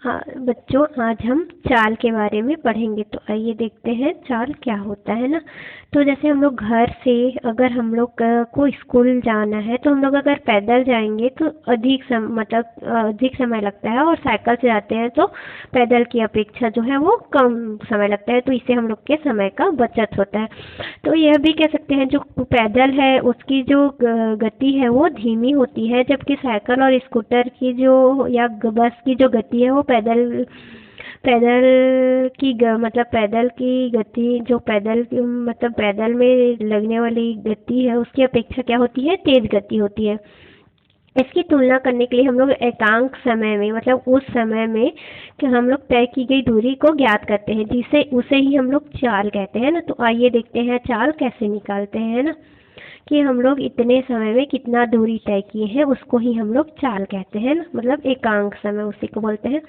हाँ बच्चों, आज हम चाल के बारे में पढ़ेंगे। तो आइए देखते हैं चाल क्या होता है ना। तो जैसे हम लोग घर से अगर हम लोग को स्कूल जाना है तो हम लोग अगर पैदल जाएंगे तो अधिक समय लगता है, और साइकिल से जाते हैं तो पैदल की अपेक्षा जो है वो कम समय लगता है। तो इससे हम लोग के समय का बचत होता है। तो यह भी कह सकते हैं जो पैदल है उसकी जो गति है वो धीमी होती है, जबकि साइकिल और स्कूटर की जो या बस की जो गति है वो पैदल पैदल पैदल की गति जो पैदल में लगने वाली गति है उसकी अपेक्षा क्या होती है, तेज गति होती है। इसकी तुलना करने के लिए हम लोग एकांक समय में उस समय में कि हम लोग तय की गई दूरी को ज्ञात करते हैं, जिसे उसे ही हम लोग चाल कहते हैं ना। तो आइए देखते हैं चाल कैसे निकालते हैं ना, कि हम लोग इतने समय में कितना दूरी तय किए हैं उसको ही हम लोग चाल कहते हैं ना, एकांक समय उसी को बोलते हैं।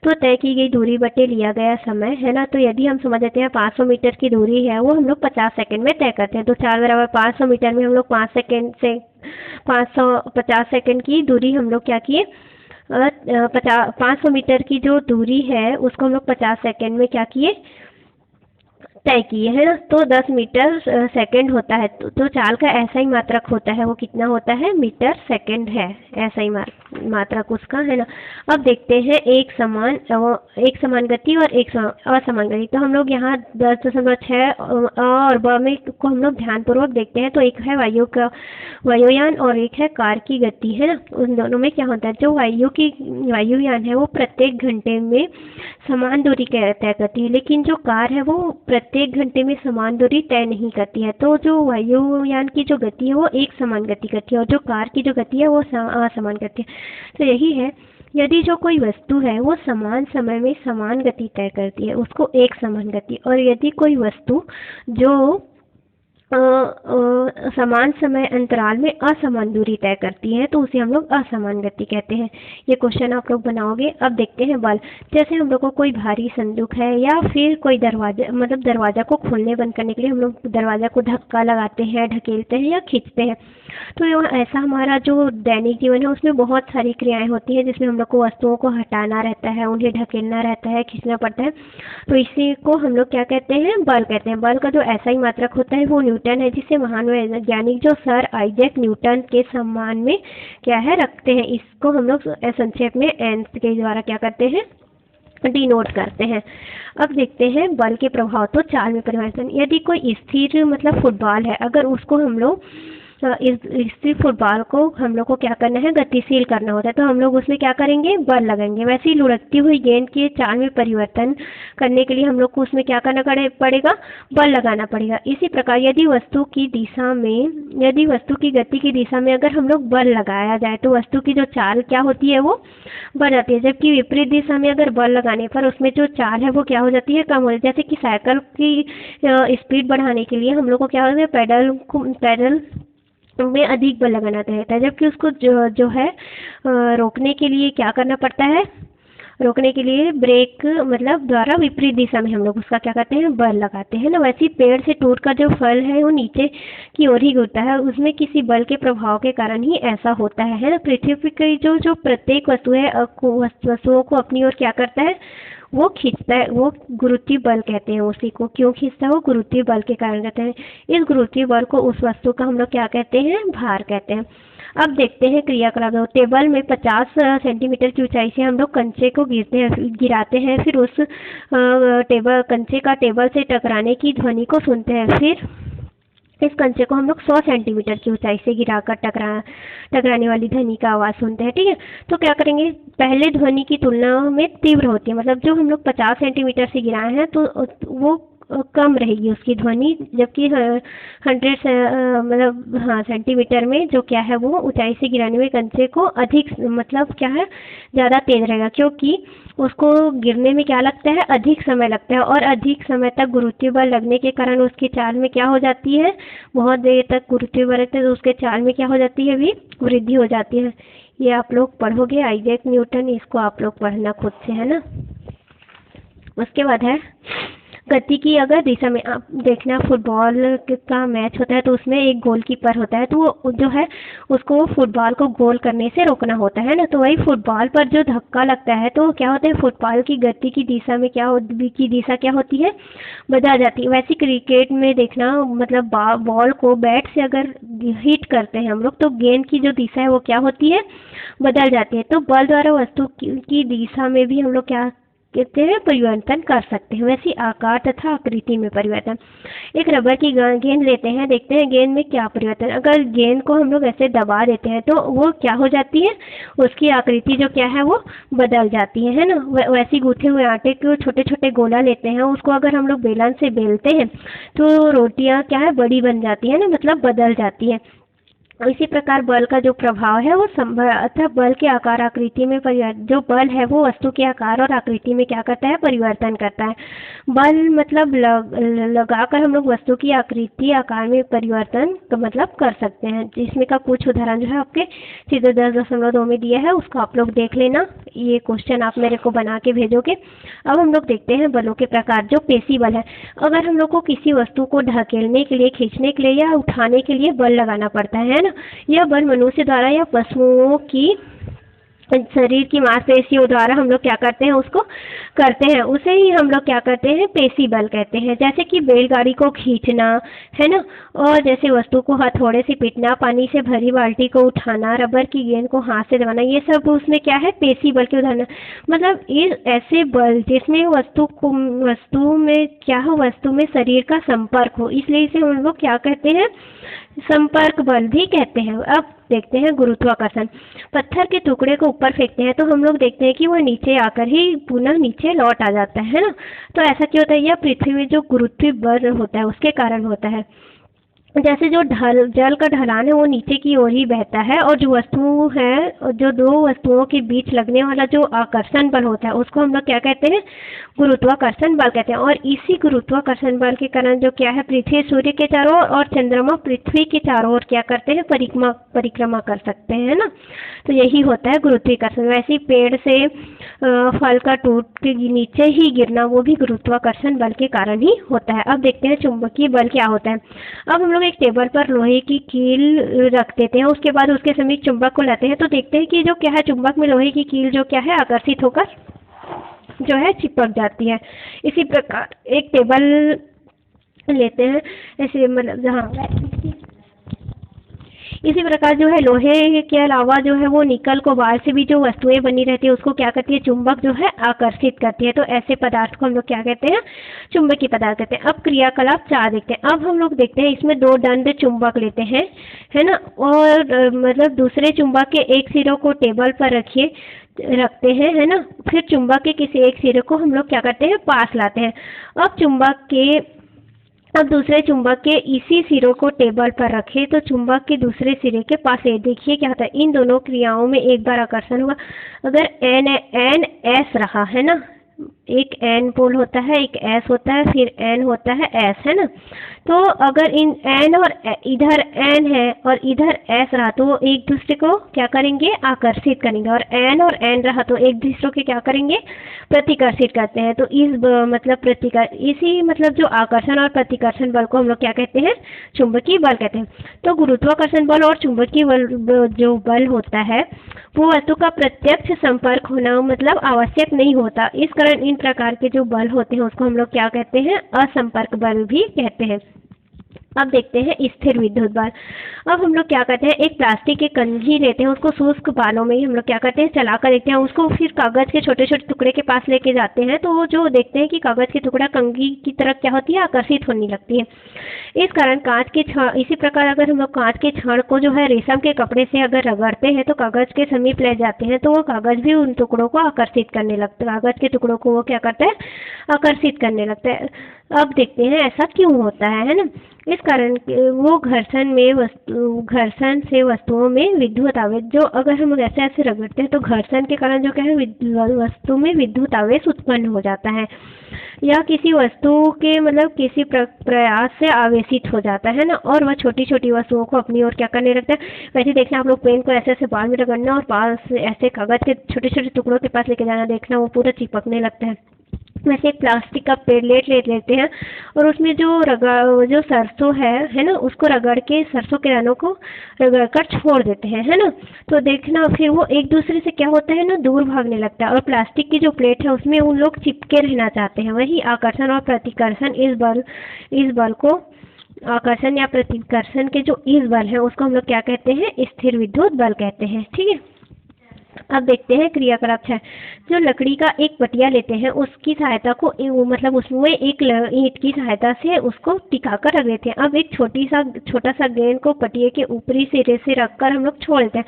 तो तय की गई दूरी बटे लिया गया समय है ना। तो यदि हम समझ लेते हैं 500 मीटर की दूरी है वो हम लोग 50 सेकंड में तय करते हैं। तो चाल बराबर 500 मीटर में हम लोग 550 सेकंड की दूरी हम लोग क्या किए, 500 मीटर की जो दूरी है उसको हम लोग 50 सेकंड में क्या किए, तय किए है ना। तो 10 मीटर सेकंड होता है। तो चाल का ऐसा ही मात्रक होता है, वो कितना होता है, मीटर सेकंड है, ऐसा ही मात्रक उसका है ना। अब देखते हैं एक समान गति और एक असमान गति। तो हम लोग यहाँ 10.6 और ब में को हम लोग ध्यानपूर्वक देखते हैं। तो एक है वायुयान और एक है कार की गति है ना। उन दोनों में क्या होता है, जो वायुयान है वो प्रत्येक घंटे में समान दूरी तय करती है, लेकिन जो कार है वो प्रत्येक घंटे में समान दूरी तय नहीं करती है। तो जो वायुयान की जो गति है वो एक समान गति करती है और जो कार की जो गति है वो असमान करती है। तो यही है, यदि जो कोई वस्तु है वो समान समय में समान गति तय करती है उसको एक समान गति, और यदि कोई वस्तु जो समान समय अंतराल में असमान दूरी तय करती है तो उसे हम लोग असमान गति कहते हैं। ये क्वेश्चन आप लोग बनाओगे। अब देखते हैं बल। जैसे हम लोग को कोई भारी संदूक है या फिर कोई दरवाजा को खोलने बंद करने के लिए हम लोग दरवाजा को धक्का लगाते हैं, ढकेलते हैं या खींचते हैं। तो ऐसा हमारा जो दैनिक जीवन है उसमें बहुत सारी क्रियाएं होती हैं जिसमें हम लोग को वस्तुओं को हटाना रहता है, उन्हें ढकेलना रहता है, खींचना पड़ता है। तो इसी को हम लोग क्या कहते हैं, बल कहते हैं। बल का जो ऐसा ही मात्रक होता है वो न्यूटन है, जिसे महान वैज्ञानिक जो सर आइजैक न्यूटन के सम्मान में क्या है रखते हैं। इसको हम लोग संक्षेप में एन के द्वारा क्या करते हैं, डिनोट करते हैं। अब देखते हैं बल के प्रभाव। तो चाल में परिवर्तन। यदि कोई स्थिर फुटबॉल है, अगर उसको हम लोग इस फुटबॉल को हम लोग को क्या करना है, गतिशील करना होता है, तो हम लोग उसमें क्या करेंगे, बल लगाएंगे। वैसे ही लुढ़कती हुई गेंद के चाल में परिवर्तन करने के लिए हम लोग को उसमें क्या करना पड़ेगा, बल लगाना पड़ेगा। इसी प्रकार यदि वस्तु की गति की दिशा में अगर हम लोग बल लगाया जाए तो वस्तु की जो चाल क्या होती है वो बढ़ जाती है, जबकि विपरीत दिशा में अगर बल लगाने पर उसमें जो चाल है वो क्या हो जाती है, कम हो जाती है। जैसे कि साइकिल की स्पीड बढ़ाने के लिए हम लोग को क्या होता है, पैडल में अधिक बल लगाना रहता है, जबकि उसको जो है रोकने के लिए क्या करना पड़ता है, रोकने के लिए ब्रेक द्वारा विपरीत दिशा में हम लोग उसका क्या करते हैं, बल लगाते हैं ना। वैसे ही पेड़ से टूटकर जो फल है वो नीचे की ओर ही गिरता है, उसमें किसी बल के प्रभाव के कारण ही ऐसा होता है ना। पृथ्वी की जो प्रत्येक वस्तु है वस्तुओं को अपनी ओर क्या करता है, वो खींचता है, वो गुरुत्वीय बल कहते हैं। उसी को क्यों खींचता है, वो गुरुत्वीय बल के कारण कहते हैं। इस गुरुत्वीय बल को उस वस्तु का हम लोग क्या कहते हैं, भार कहते हैं। अब देखते हैं क्रियाकलाप। टेबल में 50 सेंटीमीटर की ऊंचाई से हम लोग कंचे को गिराते हैं, फिर उस कंचे का टेबल से टकराने की ध्वनि को सुनते हैं। फिर इस कंचे को हम लोग 100 सेंटीमीटर की ऊंचाई से गिराकर टकराने वाली ध्वनि का आवाज़ सुनते हैं, ठीक है। तो क्या करेंगे, पहले ध्वनि की तुलना में तीव्र होती है, जो हम लोग 50 सेंटीमीटर से गिराए हैं तो वो कम रहेगी उसकी ध्वनि, जबकि 100 सेंटीमीटर में जो क्या है वो ऊंचाई से गिराने में कंचे को अधिक क्या है, ज़्यादा तेज रहेगा, क्योंकि उसको गिरने में क्या लगता है, अधिक समय लगता है, और अधिक समय तक गुरुत्वीय बल लगने के कारण उसकी चाल में क्या हो जाती है, बहुत देर तक गुरुत्वीय बल लगता है तो उसके चाल में क्या हो जाती है, भी वृद्धि हो जाती है। ये आप लोग पढ़ोगे आइजैक न्यूटन, इसको आप लोग पढ़ना खुद से है ना। उसके बाद है गति की अगर दिशा में आप देखना, फुटबॉल का मैच होता है तो उसमें एक गोलकीपर होता है, तो वो जो है उसको फुटबॉल को गोल करने से रोकना होता है ना। तो वही फुटबॉल पर जो धक्का लगता है तो क्या होता है, फुटबॉल की गति की दिशा में की दिशा क्या होती है, बदल जाती है। वैसे क्रिकेट में देखना, मतलब बॉल को बैट से अगर हिट करते हैं हम लोग तो गेंद की जो दिशा है वो क्या होती है, बदल जाती है। तो बल द्वारा वस्तु की दिशा में भी हम लोग क्या कहते हैं, परिवर्तन कर सकते हैं। वैसे आकार तथा आकृति में परिवर्तन, एक रबर की गेंद लेते हैं, देखते हैं गेंद में क्या परिवर्तन। अगर गेंद को हम लोग ऐसे दबा देते हैं तो वो क्या हो जाती है, उसकी आकृति जो क्या है वो बदल जाती है ना। वैसे गूथे हुए आटे को छोटे छोटे गोला लेते हैं, उसको अगर हम लोग बेलन से बेलते हैं तो रोटियां क्या है, बड़ी बन जाती है ना, मतलब बदल जाती है। इसी प्रकार बल का जो प्रभाव है वो अतः बल के आकार आकृति में जो बल है वो वस्तु के आकार और आकृति में क्या करता है, परिवर्तन करता है। बल मतलब लगाकर हम लोग वस्तु की आकृति आकार में परिवर्तन मतलब कर सकते हैं। जिसमें का कुछ उदाहरण जो है आपके चित्र 10.2 में दिया है, उसको आप लोग देख लेना। ये क्वेश्चन आप मेरे को बना के भेजोगे। अब हम लोग देखते हैं बलों के प्रकार। जो पेशी बल है, अगर हम लोग को किसी वस्तु को ढकेलने के लिए, खींचने के लिए या उठाने के लिए बल लगाना पड़ता है ना, यह बल मनुष्य द्वारा या पशुओं की शरीर की मांसपेशियों द्वारा हम लोग क्या करते हैं, उसको करते हैं, उसे ही हम लोग क्या करते हैं, पेशी बल कहते हैं। जैसे कि बैलगाड़ी को खींचना है ना, और जैसे वस्तु को हथौड़े से पीटना, पानी से भरी बाल्टी को उठाना, रबर की गेंद को हाथ से दबाना, ये सब उसमें क्या है, पेशी बल के उदाहरण। मतलब ये ऐसे बल जिसमें वस्तु में क्या हो, वस्तु में शरीर का संपर्क हो, इसलिए इसे हम लोग क्या कहते हैं, संपर्क बल भी कहते हैं। अब देखते हैं गुरुत्वाकर्षण। पत्थर के टुकड़े को ऊपर फेंकते हैं तो हम लोग देखते हैं कि वह नीचे आकर ही पुनः नीचे लौट आ जाता है ना। तो ऐसा क्यों होता है, यह पृथ्वी में जो गुरुत्वीय बल होता है उसके कारण होता है। जैसे जो जल का ढलान है वो नीचे की ओर ही बहता है, और जो वस्तु है, जो दो वस्तुओं के बीच लगने वाला जो आकर्षण बल होता है उसको हम लोग क्या कहते हैं, गुरुत्वाकर्षण बल कहते हैं। और इसी गुरुत्वाकर्षण बल के कारण जो क्या है, पृथ्वी सूर्य के चारों ओर और चंद्रमा पृथ्वी के चारों ओर क्या करते हैं, परिक्रमा कर सकते हैं ना। तो यही होता है गुरुत्वाकर्षण। वैसे ही पेड़ से फल का टूट के नीचे ही गिरना, वो भी गुरुत्वाकर्षण बल के कारण ही होता है। अब देखते हैं चुंबकीय बल क्या होता है। अब हम लोग एक टेबल पर लोहे की कील रख देते हैं, उसके बाद उसके समीप चुंबक को लाते हैं तो देखते हैं कि जो क्या है, चुंबक में लोहे की कील जो क्या है, आकर्षित होकर जो है चिपक जाती है। इसी प्रकार एक टेबल लेते हैं, ऐसे मतलब जहाँ इसी प्रकार जो है लोहे के अलावा जो है वो निकल कोबाल से भी जो वस्तुएं बनी रहती है उसको क्या करती है, चुंबक जो है आकर्षित करती है। तो ऐसे पदार्थ को हम लोग क्या कहते हैं, चुंबकीय पदार्थ कहते हैं। अब क्रियाकलाप 4 देखते हैं। अब हम लोग देखते हैं इसमें 2 दंड चुंबक लेते हैं, है ना, और मतलब दूसरे चुंबक के एक सिरों को टेबल पर रखते हैं, है ना। फिर चुंबक के किसी एक सिरे को हम लोग क्या करते हैं, पास लाते हैं। अब दूसरे चुंबक के इसी सिरों को टेबल पर रखें तो चुंबक के दूसरे सिरे के पास ले, देखिए क्या होता है, इन दोनों क्रियाओं में एक बार आकर्षण हुआ। अगर एन एस रहा है ना, एक एन पोल होता है, एक एस होता है, फिर एन होता है एस, है ना। तो अगर इन एन और इधर एन है और इधर एस रहा तो एक दूसरे को क्या करेंगे, आकर्षित करेंगे, और एन और एन रहा तो एक दूसरे के क्या करेंगे, प्रतिकर्षित करते हैं। तो इसी मतलब जो आकर्षण और प्रतिकर्षण बल को हम लोग क्या कहते हैं, चुंबकीय बल कहते हैं। तो गुरुत्वाकर्षण बल और चुंबकीय बल जो बल होता है वो वस्तु का प्रत्यक्ष संपर्क होना मतलब आवश्यक नहीं होता। इस कारण इन प्रकार के जो बल होते हैं उसको हम लोग क्या कहते हैं, असंपर्क बल भी कहते हैं। अब देखते हैं स्थिर विद्युत बल। अब हम लोग क्या करते हैं, एक प्लास्टिक के कंघी लेते हैं, उसको शुष्क बालों में ही हम लोग क्या करते हैं, चलाकर देखते हैं, उसको फिर कागज के छोटे छोटे टुकड़े के पास लेके जाते हैं तो वो जो देखते हैं कि कागज की टुकड़ा कंघी की तरफ क्या होती है, आकर्षित होने लगती है। इस कारण कांच के छड़, इसी प्रकार अगर हम लोग कांच के छड़ को जो है रेशम के कपड़े से अगर रगड़ते हैं तो कागज के समीप ले जाते हैं तो वो कागज भी उन टुकड़ों को आकर्षित करने लगता है, कागज के टुकड़ों को वो क्या करता है, आकर्षित करने लगता है। अब देखते हैं ऐसा क्यों होता है ना। इस कारण वो घर्षण से वस्तुओं में विद्युत आवेश, जो अगर हम ऐसे ऐसे रगड़ते हैं तो घर्षण के कारण जो क्या है, वस्तु में विद्युत आवेश उत्पन्न हो जाता है, या किसी वस्तु के मतलब किसी प्रयास से आवेशित हो जाता है ना, और वह छोटी छोटी वस्तुओं को अपनी ओर क्या करने लगता है। वैसे देखना आप लोग पेन को ऐसे ऐसे बाल में रगड़ना और पास ऐसे कागज के छोटे छोटे टुकड़ों के पास लेके जाना, देखना वो पूरा चिपकने लगता है। वैसे एक प्लास्टिक का प्लेट ले लेते हैं और उसमें जो सरसों है ना, उसको रगड़ के सरसों के दानों को रगड़ कर छोड़ देते हैं, है ना। तो देखना फिर वो एक दूसरे से क्या होता है ना, दूर भागने लगता है। और प्लास्टिक की जो प्लेट है उसमें उन लोग चिपके रहना चाहते हैं। वही आकर्षण और प्रतिकर्षण इस बल को आकर्षण या प्रतिकर्षण के जो इस बल है उसको हम लोग क्या कहते हैं, स्थिर विद्युत बल कहते हैं। ठीक है, अब देखते हैं क्रियाकलाप 6। जो लकड़ी का एक पटिया लेते हैं उसकी सहायता को मतलब उसमें एक ईंट की सहायता से उसको टिका कर रख देते हैं। अब एक छोटा सा गेंद को पटिए के ऊपरी सिरे से रखकर हम लोग छोड़ देते हैं।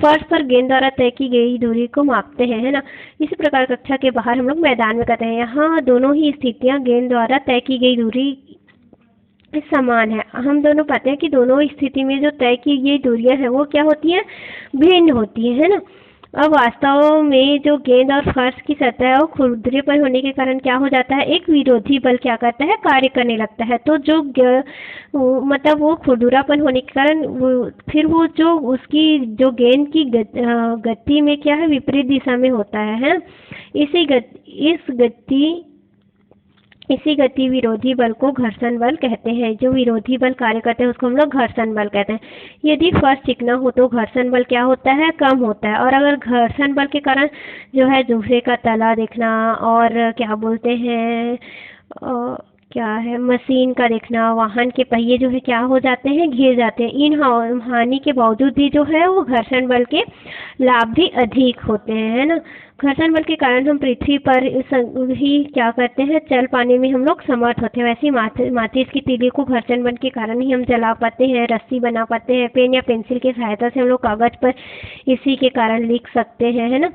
फर्श पर गेंद द्वारा तय की गई दूरी को मापते हैं, है ना। इसी प्रकार कक्षा के बाहर हम लोग मैदान में करते हैं। यहाँ दोनों ही स्थितियाँ गेंद द्वारा तय की गई दूरी समान है। हम दोनों पाते हैं कि दोनों स्थिति में जो तय की गई दूरियां हैं वो क्या होती हैं, भिन्न होती है ना। अब वास्तव में जो गेंद और फर्श की सतह है वो खुरदरेपन होने के कारण क्या हो जाता है, एक विरोधी बल क्या करता है, कार्य करने लगता है। तो जो मतलब वो खुरदरापन होने के कारण फिर वो जो उसकी जो गेंद की गति में क्या है, विपरीत दिशा में होता है। इसी गति विरोधी बल को घर्षण बल कहते हैं। जो विरोधी बल कार्य करते हैं उसको हम लोग घर्षण बल कहते हैं। यदि फर्श चिकना हो तो घर्षण बल क्या होता है, कम होता है। और अगर घर्षण बल के कारण जो है दूसरे का तला देखना और क्या बोलते हैं क्या है, मशीन का देखना, वाहन के पहिए जो है क्या हो जाते हैं, घिर जाते हैं। इन हानि के बावजूद भी जो है वो घर्षण बल के लाभ भी अधिक होते हैं, है ना। घर्षण बल के कारण हम पृथ्वी पर ही क्या करते हैं, चल पाने में हम लोग समर्थ होते हैं। वैसे ही माचिस की तीली को घर्षण बल के कारण ही हम जला पाते हैं, रस्सी बना पाते हैं। पेन या पेंसिल की सहायता से हम लोग कागज पर इसी के कारण लिख सकते हैं, है ना।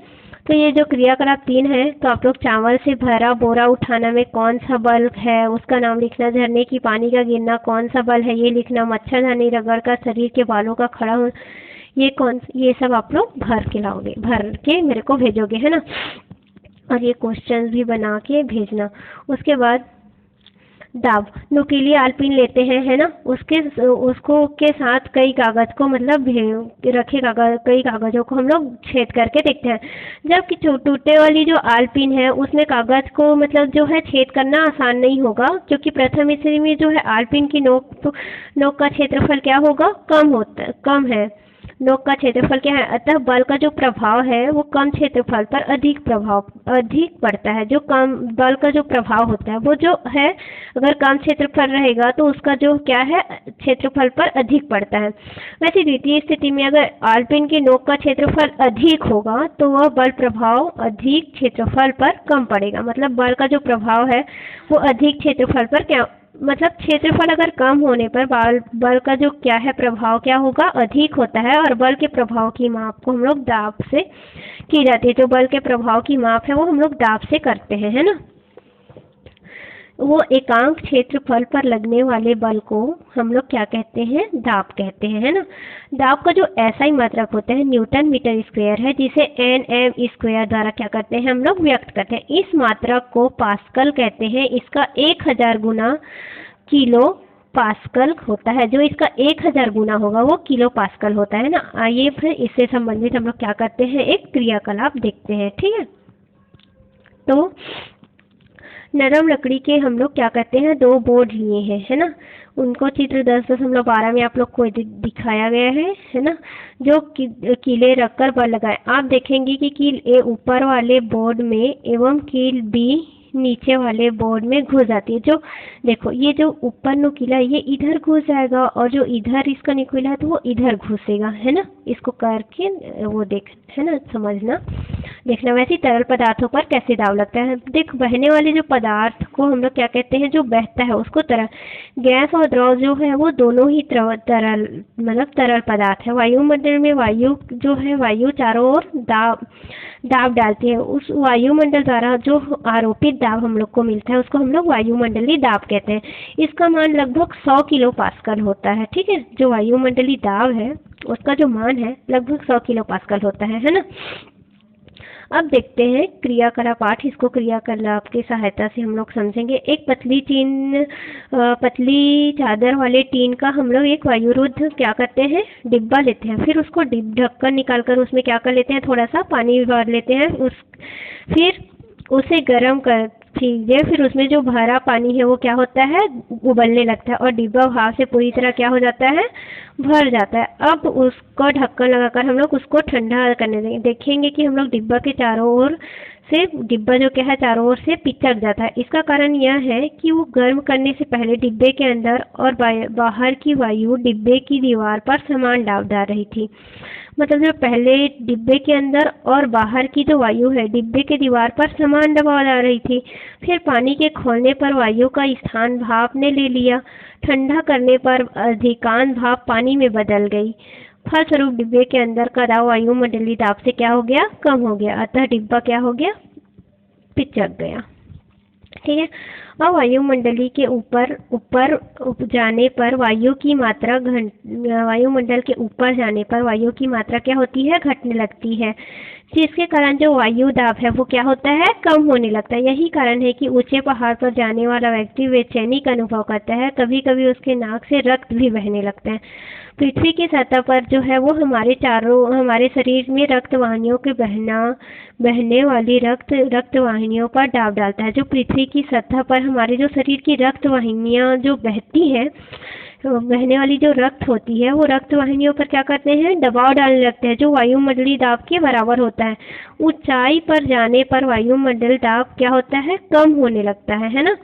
तो ये जो क्रियाकलाप 3 है, तो आप लोग चावल से भरा बोरा उठाना में कौन सा बल है उसका नाम लिखना, झरने की पानी का गिरना कौन सा बल है ये लिखना, मच्छरदानी रगड़ कर शरीर के बालों का खड़ा होना ये सब आप लोग भर के मेरे को भेजोगे, है ना। और ये क्वेश्चंस भी बना के भेजना। उसके बाद दाब, नुकीली आलपीन लेते हैं, है ना। उसको के साथ कई कागज को मतलब कई कागजों को हम लोग छेद करके देखते हैं। जबकि टूटे वाली जो आलपीन है उसमें कागज को मतलब जो है छेद करना आसान नहीं होगा, क्योंकि प्रथम स्थिति में जो है आलपीन की नोक का क्षेत्रफल क्या होगा, कम है। नोक का क्षेत्रफल क्या है, अतः बल का जो प्रभाव है वो कम क्षेत्रफल पर अधिक पड़ता है। जो कम बल का जो प्रभाव होता है वो जो है अगर कम क्षेत्रफल रहेगा तो उसका जो क्या है, क्षेत्रफल पर अधिक पड़ता है। वैसे द्वितीय स्थिति में अगर आलपीन की नोक का क्षेत्रफल अधिक होगा तो वह बल प्रभाव अधिक क्षेत्रफल पर कम पड़ेगा। मतलब बल का जो प्रभाव है वो अधिक क्षेत्रफल पर क्या, मतलब क्षेत्रफल अगर कम होने पर बल का जो क्या है प्रभाव क्या होगा, अधिक होता है। और बल के प्रभाव की माप को हम लोग दाब से की जाती है। जो बल के प्रभाव की माप है वो हम लोग दाब से करते हैं, है ना। वो एकांक क्षेत्रफल पर लगने वाले बल को हम लोग क्या कहते हैं, दाब कहते हैं, है ना। दाब का जो ऐसा ही मात्रक होता है न्यूटन मीटर स्क्वायर है, जिसे Nm स्क्वायर द्वारा क्या करते हैं हम लोग व्यक्त करते हैं। इस मात्रक को पास्कल कहते हैं। इसका 1000 गुना किलो पास्कल होता है। जो इसका 1000 गुना होगा वो किलो पास्कल होता है ना। आइए फिर इससे संबंधित हम लोग क्या करते हैं, एक क्रियाकलाप देखते हैं। ठीक है, तो नरम लकड़ी के हम लोग क्या करते हैं, 2 बोर्ड लिए हैं, है ना। उनको चित्र 10.12 में आप लोग को दिखाया गया है ना। जो कीले रखकर बल लगाए। आप देखेंगे कि कील ए ऊपर वाले बोर्ड में एवं कील बी नीचे वाले बोर्ड में घुस जाती है। जो देखो ये जो ऊपर नुकीला ये इधर घुस जाएगा और जो इधर इसका नुकीला है तो वो इधर घुसेगा, है ना। इसको करके वो है ना, समझना देखना। वैसे तरल पदार्थों पर कैसे दाब लगता है, देख बहने वाले जो पदार्थ को हम लोग क्या कहते हैं, जो बहता है उसको तरल। गैस और द्रव जो है वो दोनों ही तरल पदार्थ है। वायुमंडल में वायु चारों ओर दाब डालती है। उस वायुमंडल द्वारा जो आरोपित दाब हम लोग को मिलता है उसको हम लोग वायुमंडलीय दाब कहते हैं। इसका मान लगभग 100 किलो पास्कल होता है। ठीक है, जो वायुमंडलीय दाब है उसका जो मान है लगभग 100 किलो पास्कल होता है ना। अब देखते हैं क्रियाकलाप 8। इसको क्रियाकलाप की सहायता से हम लोग समझेंगे। एक पतली चादर वाले टीन का हम लोग एक वायुरुद्ध क्या करते हैं, डिब्बा लेते हैं। फिर उसको ढक्कन निकाल कर उसमें क्या कर लेते हैं, थोड़ा सा पानी भर लेते हैं। फिर ठीक है, फिर उसमें जो भरा पानी है वो क्या होता है, उबलने लगता है और डिब्बा भाप से पूरी तरह क्या हो जाता है, भर जाता है। अब उसको ढक्कन लगाकर हम लोग उसको ठंडा करने देंगे। देखेंगे कि हम लोग डिब्बा के चारों ओर से, डिब्बा जो क्या है चारों ओर से पिचक जाता है। इसका कारण यह है कि वो गर्म करने से पहले डिब्बे के अंदर और बाहर की वायु डिब्बे की दीवार पर समान दाब डाल रही थी। मतलब जो पहले डिब्बे के अंदर और बाहर की जो वायु है डिब्बे के दीवार पर समान दबाव डाल रही थी। फिर पानी के खोलने पर वायु का स्थान भाप ने ले लिया। ठंडा करने पर अधिकांश भाप पानी में बदल गई। फलस्वरूप डिब्बे के अंदर का दाब वायुमंडलीय दाब से क्या हो गया, कम हो गया। अतः डिब्बा क्या हो गया, पिचक गया। ठीक है। अब वायुमंडली के ऊपर ऊपर जाने पर वायु की मात्रा वायुमंडल के ऊपर जाने पर वायु की मात्रा क्या होती है, घटने लगती है, जिसके कारण जो वायु दाब है वो क्या होता है, कम होने लगता है। यही कारण है कि ऊंचे पहाड़ पर जाने वाला व्यक्ति बेचैनी का अनुभव करता है। कभी कभी उसके नाक से रक्त भी बहने लगता है। पृथ्वी की सतह पर जो है वो हमारे शरीर में रक्त वाहिनियों के बहने वाली रक्त वाहिनियों पर दाब डालता है। जो पृथ्वी की सतह पर हमारे जो शरीर की रक्त वाहिनियाँ जो बहती हैं, तो बहने वाली जो रक्त होती है वो रक्त वाहिनियों पर क्या करते हैं, दबाव डालने लगते हैं, जो वायुमंडलीय दाब के बराबर होता है। ऊंचाई पर जाने पर वायुमंडल दाब क्या होता है, कम होने लगता है ना।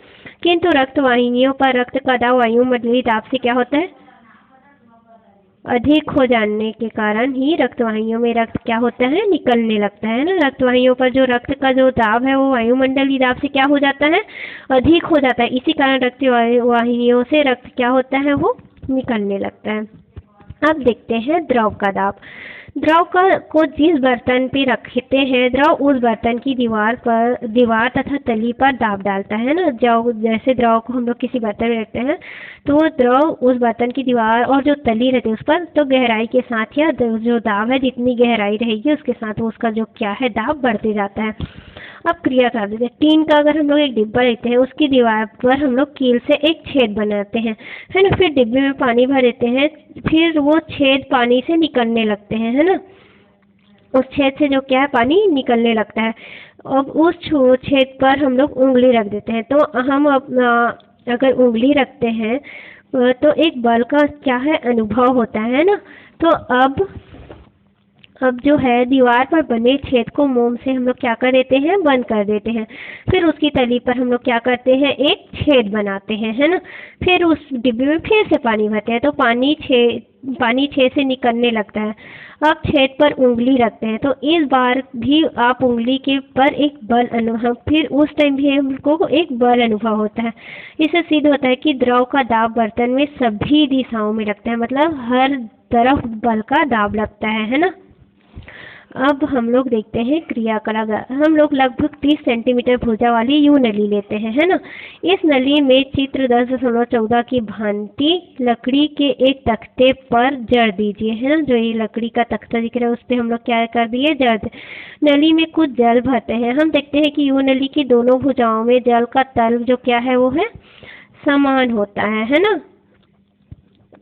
किंतु रक्त वाहिनियों पर रक्त का दाब वायुमंडलीय दाब से क्या होता है, अधिक हो जाने के कारण ही रक्तवाहिनियों में रक्त क्या होता है, निकलने लगता है ना। रक्तवाहिनियों पर जो रक्त का जो दाब है वो वायुमंडलीय दाब से क्या हो जाता है, अधिक हो जाता है। इसी कारण रक्तवाहिनियों से रक्त क्या होता है, वो निकलने लगता है। अब देखते हैं द्रव का दाब। द्रव को जिस बर्तन पे रखते हैं, द्रव उस बर्तन की दीवार तथा तली पर दाब डालता है ना। जैसे द्रव को हम लोग किसी बर्तन में रखते हैं तो वो द्रव उस बर्तन की दीवार और जो तली रहती है उस पर तो गहराई के साथ या जो दाब है, जितनी गहराई रहेगी उसके साथ वो उसका जो क्या है, दाब बढ़ते जाता है। अब क्रिया कर देते हैं। टीन का अगर हम लोग एक डिब्बा लेते हैं, उसकी दीवार पर हम लोग कील से एक छेद बनाते हैं, है ना। फिर डिब्बे में पानी भर देते हैं, फिर वो छेद पानी से निकलने लगते हैं, है ना। उस छेद से जो क्या है, पानी निकलने लगता है। अब उस छेद पर हम लोग उंगली रख देते हैं। तो हम अगर उंगली रखते हैं तो एक बल का क्या है, अनुभव होता है ना। तो अब जो है दीवार पर बने छेद को मोम से हम लोग क्या कर देते हैं, बंद कर देते हैं। फिर उसकी तली पर हम लोग क्या करते हैं, एक छेद बनाते हैं, है ना। फिर उस डिब्बे में फिर से पानी भरते हैं तो पानी छेद से निकलने लगता है। अब छेद पर उंगली रखते हैं तो इस बार भी आप उंगली के पर एक बल अनुभव, फिर उस टाइम भी हमको एक बल अनुभव होता है। इससे सिद्ध होता है कि द्रव का दाब बर्तन में सभी दिशाओं में लगता है, मतलब हर तरफ बल का दाब लगता है ना। अब हम लोग देखते हैं क्रिया कला। हम लोग लगभग 30 सेंटीमीटर भुजा वाली यू नली लेते हैं, है ना। इस नली में चित्र 10.14 की भांति लकड़ी के एक तख्ते पर जड़ दीजिए, है ना। जो ये लकड़ी का तख्ता दिख रहा है उस पर हम लोग क्या कर दिए, जड़। नली में कुछ जल भरते हैं। हम देखते हैं कि यू नली की दोनों भुजाओं में जल का तल जो क्या है वो है, समान होता है ना,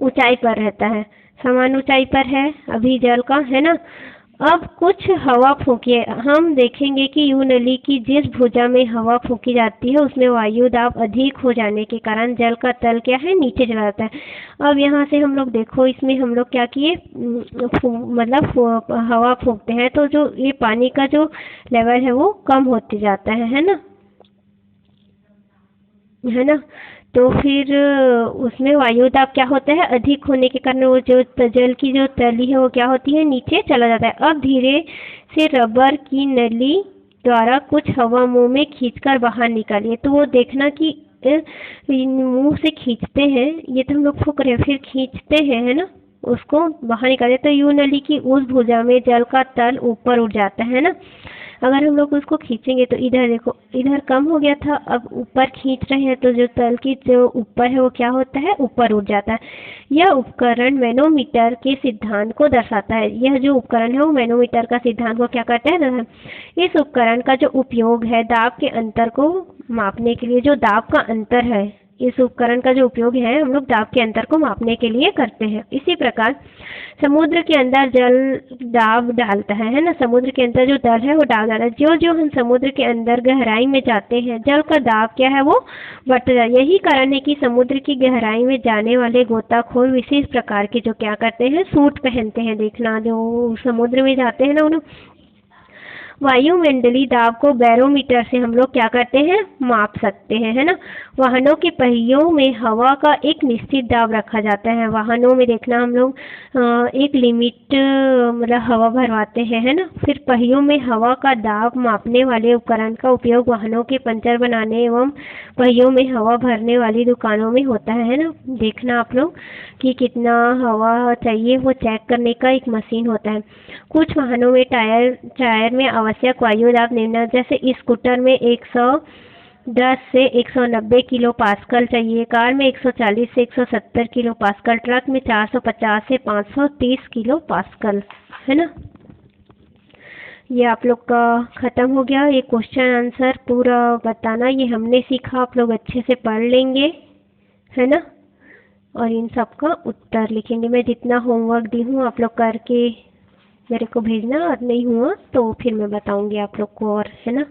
ऊंचाई पर रहता है, समान ऊंचाई पर है अभी जल का, है ना। अब कुछ हवा फूकिए। हम देखेंगे कि यू नली की जिस भुजा में हवा फूकी जाती है उसमें वायु दाब अधिक हो जाने के कारण जल का तल क्या है, नीचे चला जाता है। अब यहाँ से हम लोग देखो, इसमें हम लोग क्या किए, मतलब हवा फूकते हैं तो जो ये पानी का जो लेवल है वो कम होते जाता है ना, है ना। तो फिर उसमें वायु दाब क्या होता है, अधिक होने के कारण वो जो जल की जो तली है वो क्या होती है, नीचे चला जाता है। अब धीरे से रबर की नली द्वारा कुछ हवा मुंह में खींचकर बाहर निकालिए। तो वो देखना कि मुंह से खींचते हैं, ये तो हम लोग फूक रहे हैं, फिर खींचते हैं, है ना, उसको बाहर निकाले तो यू नली की उस भुजा में जल का तल ऊपर उठ जाता है ना। अगर हम लोग उसको खींचेंगे तो इधर देखो, इधर कम हो गया था, अब ऊपर खींच रहे हैं तो जो तल की जो ऊपर है वो क्या होता है, ऊपर उठ जाता है। यह उपकरण मैनोमीटर के सिद्धांत को दर्शाता है। यह जो उपकरण है वो मैनोमीटर का सिद्धांत को क्या करता है, इस उपकरण का जो उपयोग है दाब के अंतर को मापने के लिए। जो दाब का अंतर है इस उपकरण का जो उपयोग है हम लोग दाब के अंतर को मापने के लिए करते हैं। इसी प्रकार समुद्र के अंदर जल दाब डालता है ना, समुद्र के अंदर जो जल है वो दाब डालता है। जो जो हम समुद्र के अंदर गहराई में जाते हैं जल का दाब क्या है वो बढ़ता है। यही कारण है कि समुद्र की गहराई में जाने वाले गोताखोर विशेष प्रकार के जो क्या करते हैं, सूट पहनते हैं। देखना जो समुद्र में जाते हैं ना उन्हें वायुमंडलीय दाब को बैरोमीटर से हम लोग क्या करते हैं, माप सकते हैं, है ना। वाहनों के पहियों में हवा का एक निश्चित दाब रखा जाता है। वाहनों में देखना हम लोग एक लिमिट मतलब हवा भरवाते हैं, है ना। फिर पहियों में हवा का दाब मापने वाले उपकरण का उपयोग वाहनों के पंचर बनाने एवं पहियों में हवा भरने वाली दुकानों में होता है ना। देखना आप लोग कि कितना हवा चाहिए वो चेक करने का एक मशीन होता है। कुछ वाहनों में टायर में आवश्यक वायु दाब निम्न, जैसे स्कूटर में 110 से 190 किलो पास्कल चाहिए, कार में 140 से 170 किलो पास्कल, ट्रक में 450 से 530 किलो पास्कल, है ना। ये आप लोग का ख़त्म हो गया। ये क्वेश्चन आंसर पूरा बताना, ये हमने सीखा, आप लोग अच्छे से पढ़ लेंगे, है ना। और इन सब का उत्तर लिखेंगे। मैं जितना होमवर्क दी हूँ आप लोग करके मेरे को भेजना, और नहीं हुआ तो फिर मैं बताऊंगी आप लोग को, और है ना।